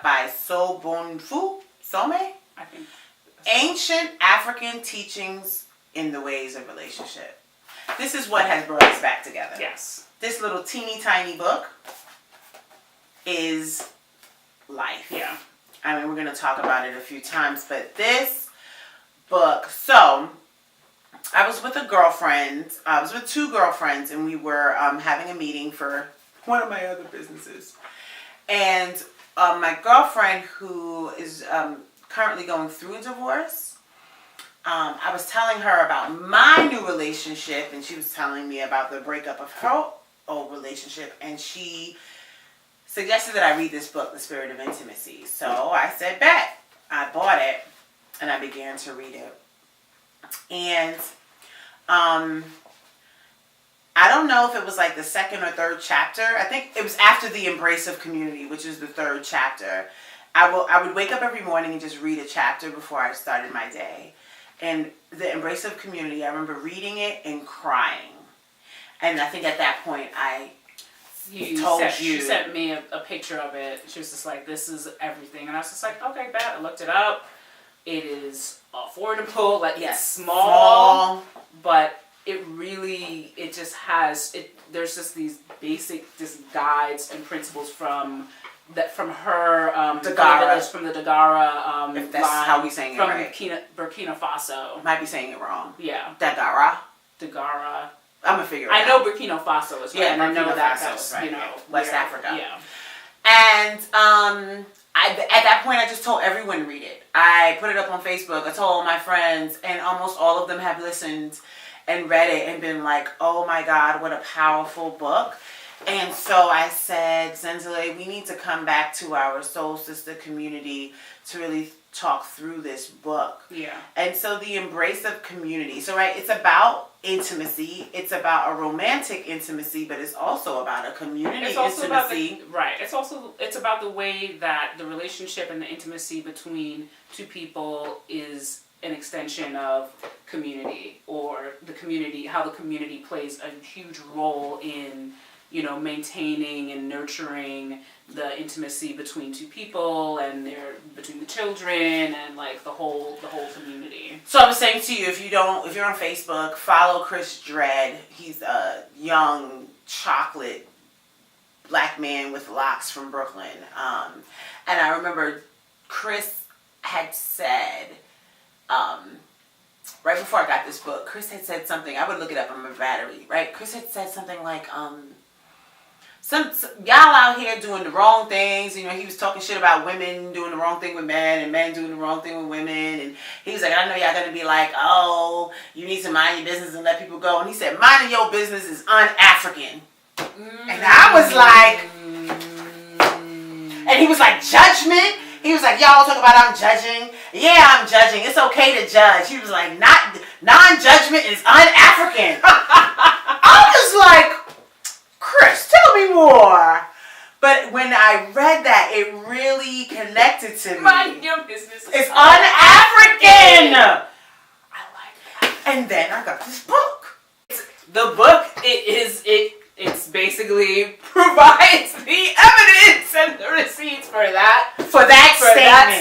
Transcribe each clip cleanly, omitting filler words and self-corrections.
by Sobonfu Some. I think. Ancient African Teachings in the Ways of Relationship. This is what has brought us back together. Yes. This little teeny tiny book is life. Yeah. I mean, we're going to talk about it a few times, but this book, so I was with a girlfriend. I was with two girlfriends, and we were having a meeting for one of my other businesses. And my girlfriend, who is currently going through a divorce, I was telling her about my new relationship, and she was telling me about the breakup of her old relationship, and she suggested that I read this book, The Spirit of Intimacy. So I said, bet. I bought it, and I began to read it. And I don't know if it was like the second or third chapter. I think it was after the Embrace of Community, which is the third chapter. I would wake up every morning and just read a chapter before I started my day. And the Embrace of Community, I remember reading it and crying. And I think at that point She sent me a picture of it. She was just like, this is everything. And I was just like, okay, bet. I looked it up. It is affordable. Like, yes, it's small. But it just has, there's just these basic guides and principles from her, Dagara. From the Dagara if that's line, how we saying it from right. Burkina Faso. Might be saying it wrong. Yeah. Dagara. I'm going to figure it out. I know Burkina Faso is right. Yeah, and I know that's right. West Africa. Yeah. And at that point, I just told everyone to read it. I put it up on Facebook. I told all my friends, and almost all of them have listened and read it and been like, oh my God, what a powerful book. And so I said, Zenzele, we need to come back to our Soul Sister community to really talk through this book. Yeah. And so the Embrace of Community. So, right, it's about intimacy. It's about a romantic intimacy, but it's also about a community intimacy. It's about the way that the relationship and the intimacy between two people is an extension of community, or the community, how the community plays a huge role in, maintaining and nurturing the intimacy between two people and between the children and like the whole community. So I was saying to you, if you're on Facebook, follow Chris Dredd. He's a young chocolate black man with locks from Brooklyn. And I remember Chris had said, right before I got this book, Chris had said something. I would look it up on my battery, right? Chris had said something like, some y'all out here doing the wrong things. He was talking shit about women doing the wrong thing with men and men doing the wrong thing with women. And he was like, I know y'all gonna be like, oh, you need to mind your business and let people go. And he said, minding your business is un-African. And I was like, and he was like, judgment? He was like, y'all talk about I'm judging. Yeah, I'm judging. It's okay to judge. He was like, non-judgment is un-African. I was like, Chris, tell me more. But when I read that, it really connected to me. Mind your business. It's un-African. I like that. And then I got this book. The book, it's basically provides the evidence and the receipts for that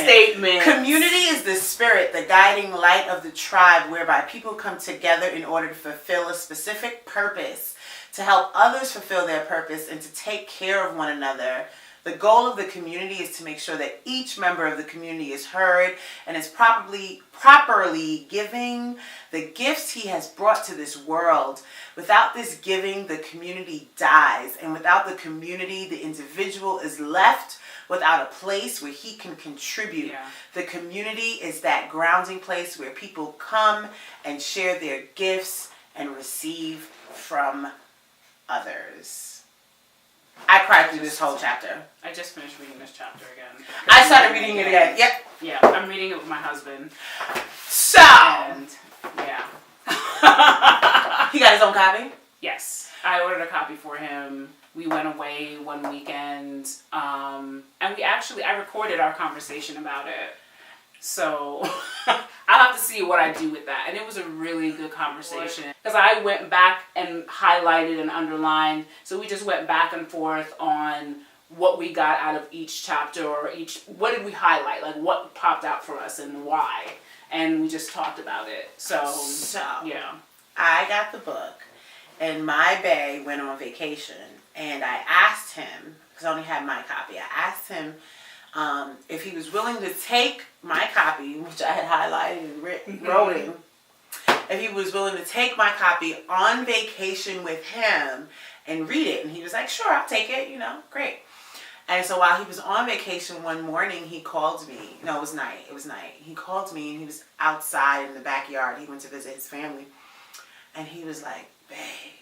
statement. Community is the spirit, the guiding light of the tribe, whereby people come together in order to fulfill a specific purpose, to help others fulfill their purpose, and to take care of one another. The goal of the community is to make sure that each member of the community is heard and is properly giving the gifts he has brought to this world. Without this giving, the community dies. And without the community, the individual is left without a place where he can contribute. Yeah. The community is that grounding place where people come and share their gifts and receive from others. I cried through this whole chapter. I just finished reading this chapter again. I started reading it again. Yep. Yeah, I'm reading it with my husband. So. And, yeah. He got his own copy? Yes. I ordered a copy for him. We went away one weekend. And I recorded our conversation about it. So I'll have to see what I do with that. And it was a really good conversation. Because I went back and highlighted and underlined. So we just went back and forth on what we got out of each chapter, or what did we highlight, like what popped out for us and why, and we just talked about it. So yeah, I got the book, and my bae went on vacation, and I asked him, because I only had my copy, I asked him if he was willing to take my copy, which I had highlighted and wrote in, if he was willing to take my copy on vacation with him and read it. And he was like, sure, I'll take it, great. And so while he was on vacation one morning, he called me. No, it was night. He called me, and he was outside in the backyard. He went to visit his family. And he was like, babe,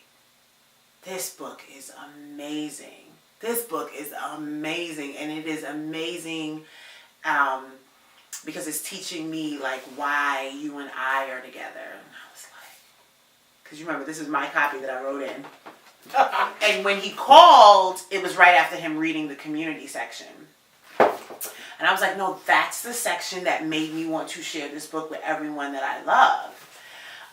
this book is amazing. This book is amazing. And it is amazing because it's teaching me, like, why you and I are together. And I was like, because you remember, this is my copy that I wrote in. And when he called, it was right after him reading the community section. And I was like, no, that's the section that made me want to share this book with everyone that I love.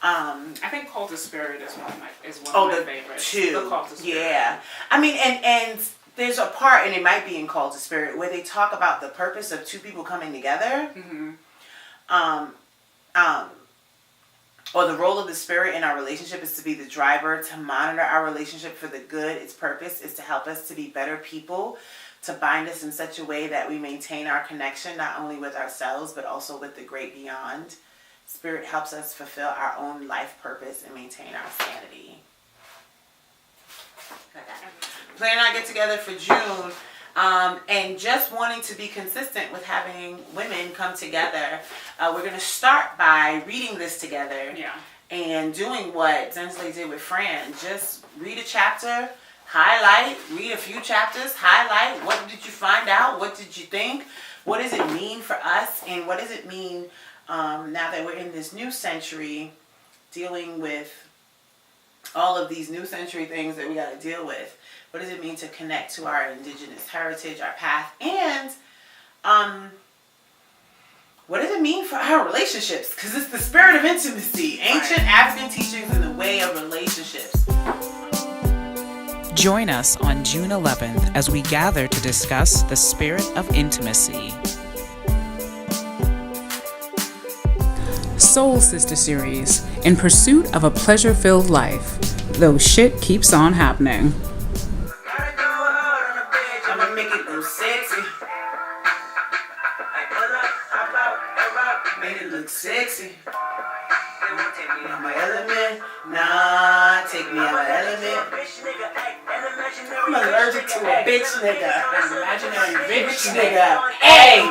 I think Call to Spirit is one of my favorites. The Call to Spirit. Yeah. I mean, and there's a part, and it might be in Call to Spirit, where they talk about the purpose of two people coming together. Or the role of the Spirit in our relationship is to be the driver, to monitor our relationship for the good. Its purpose is to help us to be better people, to bind us in such a way that we maintain our connection, not only with ourselves, but also with the great beyond. Spirit helps us fulfill our own life purpose and maintain our sanity. Planning our get together for June, and just wanting to be consistent with having women come together. We're going to start by reading this together. Yeah. And doing what Zensley did with Fran. Just read a chapter, highlight, read a few chapters, highlight. What did you find out? What did you think? What does it mean for us? And what does it mean now that we're in this new century, dealing with all of these new century things that we got to deal with? What does it mean to connect to our indigenous heritage, our path, and what does it mean for our relationships? Because it's the spirit of intimacy, ancient African teachings in the way of relationships. Join us on June 11th as we gather to discuss the spirit of intimacy. Soul Sister Series, in pursuit of a pleasure-filled life, though shit keeps on happening. I'ma make it go sexy. Made it look sexy. In my element, nah, take me out my element. I'm allergic to a bitch nigga. Imaginary bitch Bitch nigga. Hey!